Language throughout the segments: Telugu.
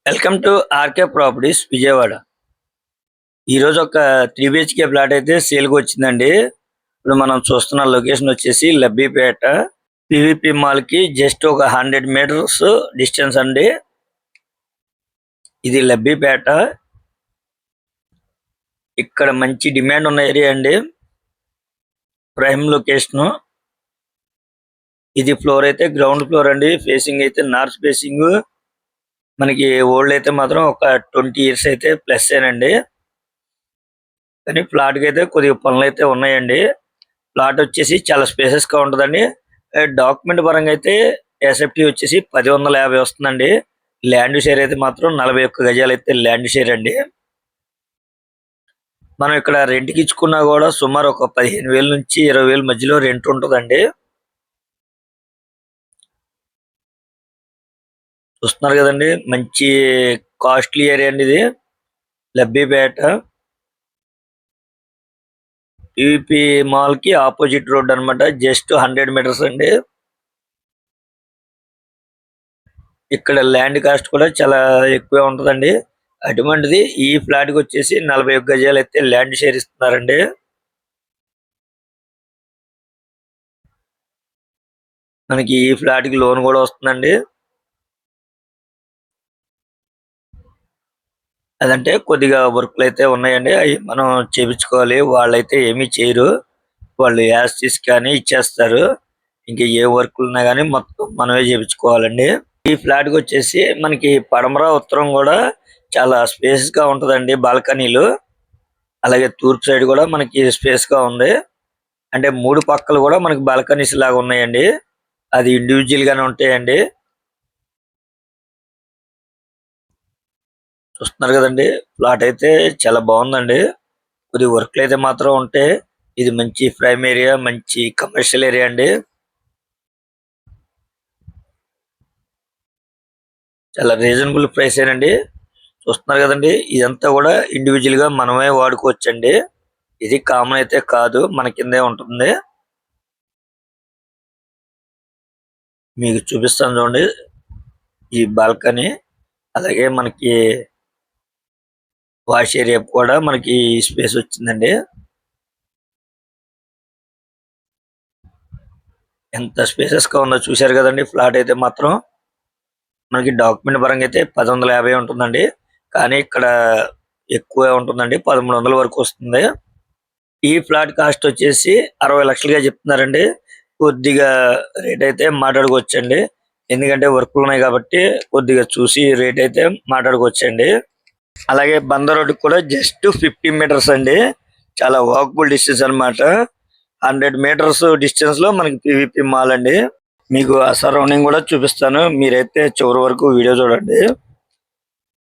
Welcome to RK properties Vijayawada. ఈరోజు ఒక 3 BHK ఫ్లాట్ అయితే సేల్కి వచ్చిందండి. ఇప్పుడు మనం చూస్తున్న లొకేషన్ వచ్చేసి లబ్బిపేట పివిపి మాల్ కి జస్ట్ ఒక 100 మీటర్స్ డిస్టెన్స్ అండి. ఇది లబ్బిపేట. ఇక్కడ మంచి డిమాండ్ ఉన్న ఏరియా అండి. Prime location. ఇది ఫ్లోర్ అయితే గ్రౌండ్ ఫ్లోర్ అండి. ఫేసింగ్ అయితే నార్త్ ఫేసింగ్. మనకి ఓల్డ్ అయితే మాత్రం ఒక 20 ఇయర్స్ అయితే ప్లస్ ఏనండి. కానీ ఫ్లాట్ కి అయితే కొద్దిగా పనులు అయితే ఉన్నాయండి. ఫ్లాట్ వచ్చేసి చాలా స్పేసెస్ గా ఉంటుందండి. డాక్యుమెంట్ పరంగా అయితే ఎస్ఎఫ్టీ వచ్చేసి 1050 వస్తుందండి. ల్యాండ్ షేర్ అయితే మాత్రం 41 గజాలు అయితే ల్యాండ్ షేర్ అండి. మనం ఇక్కడ రెంట్కి ఇచ్చుకున్నా కూడా సుమారు ఒక 15,000 నుంచి 20,000 మధ్యలో రెంట్ ఉంటుందండి. చూస్తున్నారు కదండి, మంచి కాస్ట్లీ ఏరియా అండి ఇది. లబ్బిపేట పివిపి మాల్ కి ఆపోజిట్ రోడ్ అన్నమాట. జస్ట్ 100 మీటర్స్ అండి. ఇక్కడ ల్యాండ్ కాస్ట్ కూడా చాలా ఎక్కువ ఉంటుందండి. అటువంటిది ఈ ఫ్లాట్ కి వచ్చేసి 41 గజాలు అయితే ల్యాండ్ షేర్ ఇస్తున్నారండి. మనకి ఈ ఫ్లాట్ కి లోన్ కూడా వస్తుందండి. అదంటే కొద్దిగా వర్క్లు అయితే ఉన్నాయండి. అవి మనం చేపించుకోవాలి. వాళ్ళైతే ఏమీ చేయరు. వాళ్ళు యాస్టిస్ కానీ ఇచ్చేస్తారు. ఇంకా ఏ వర్క్లు ఉన్నా కానీ మొత్తం మనమే చేపించుకోవాలండి. ఈ ఫ్లాట్ కి వచ్చేసి మనకి పడమర ఉత్తరం కూడా చాలా స్పేస్ గా ఉంటదండి. బాల్కనీలు. అలాగే తూర్పు సైడ్ కూడా మనకి స్పేస్ గా ఉంది. అంటే 3 పక్కలు కూడా మనకి బాల్కనీస్ లాగా ఉన్నాయండి. అది ఇండివిజువల్ గానే ఉంటాయండి. చూస్తున్నారు కదండి, ఫ్లాట్ అయితే చాలా బాగుందండి. కొద్ది వర్క్లు అయితే మాత్రం ఉంటే ఇది మంచి ప్రైమ్ ఏరియా, మంచి కమర్షియల్ ఏరియా అండి. చాలా రీజనబుల్ ప్రైస్ ఏనండి. చూస్తున్నారు కదండి, ఇదంతా కూడా ఇండివిజువల్ గా మనమే వాడుకోవచ్చండి. ఇది కామన్ అయితే కాదు, మన కిందే ఉంటుంది. మీకు చూపిస్తాను చూడండి ఈ బాల్కనీ. అలాగే మనకి వాష్ ఏరియా కూడా మనకి స్పేస్ వచ్చిందండి. ఎంత స్పేసెస్ గా ఉందో చూశారు కదండి. ఫ్లాట్ అయితే మాత్రం మనకి డాక్యుమెంట్ పరంగా అయితే 1050 ఉంటుందండి. కానీ ఇక్కడ ఎక్కువ ఉంటుందండి. 1300 వరకు వస్తుంది. ఈ ఫ్లాట్ కాస్ట్ వచ్చేసి 60 లక్షలుగా చెప్తున్నారండి. కొద్దిగా రేట్ అయితే మాట్లాడుకోవచ్చండి. ఎందుకంటే వర్క్లు ఉన్నాయి కాబట్టి కొద్దిగా చూసి రేట్ అయితే మాట్లాడుకోవచ్చండి. అలాగే బందర్ రోడ్ కూడా జస్ట్ 50 మీటర్స్ అండి. చాలా వాకబుల్ డిస్టెన్స్ అన్నమాట. 100 మీటర్స్ డిస్టెన్స్ లో మనకి పివిపి మాల్ అండి. మీకు ఆ సరౌండింగ్ కూడా చూపిస్తాను. మీరైతే చివరి వరకు వీడియో చూడండి.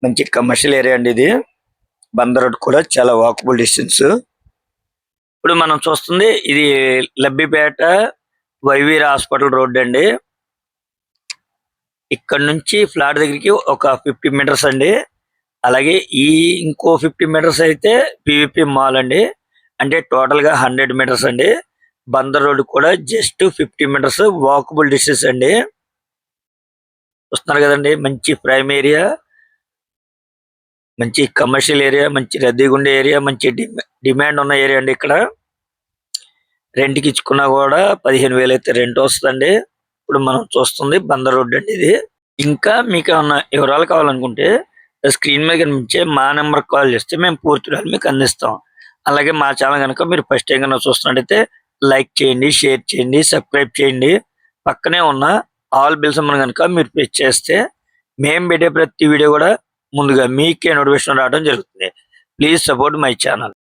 మంచి కమర్షియల్ ఏరియా అండి ఇది. బందర్ రోడ్ కూడా చాలా వాకబుల్ డిస్టెన్స్. ఇప్పుడు మనం చూస్తుంది ఇది లబ్బిపేట వైవీర్ హాస్పిటల్ రోడ్ అండి. ఇక్కడ నుంచి ఫ్లాట్ దగ్గరికి ఒక 50 మీటర్స్ అండి. అలాగే ఈ ఇంకో 50 మీటర్స్ అయితే పివిపి మాల్ అండి. అంటే టోటల్ గా 100 మీటర్స్ అండి. బందర్ రోడ్ కూడా జస్ట్ 50 మీటర్స్ వాకబుల్ డిస్టెన్స్ అండి. చూస్తున్నారు కదండి, మంచి ప్రైమ్ ఏరియా, మంచి కమర్షియల్ ఏరియా, మంచి రద్దీగుండే ఏరియా, మంచి డిమాండ్ ఉన్న ఏరియా అండి. ఇక్కడ రెంట్కి ఇచ్చుకున్నా కూడా 15,000 అయితే రెంట్ వస్తుందండి. ఇప్పుడు మనం చూస్తుంది బందర్ రోడ్ అండి ఇది. ఇంకా మీకు ఏమన్నా వివరాలు కావాలనుకుంటే స్క్రీన్ మీద కనిపించే మా నెంబర్ కాల్ చేస్తే మేము పూర్తి వివరాలు మీకు అందిస్తాం. అలాగే మా ఛానల్ కనుక మీరు ఫస్ట్ టైం కనుక చూస్తున్నట్టయితే లైక్ చేయండి, షేర్ చేయండి, సబ్స్క్రైబ్ చేయండి. పక్కనే ఉన్న ఆల్ బిల్స్ కనుక మీరు ప్రెస్ చేస్తే మేము పెట్టే ప్రతి వీడియో కూడా ముందుగా మీకే నోటిఫికేషన్ రావడం జరుగుతుంది. Please support my channel.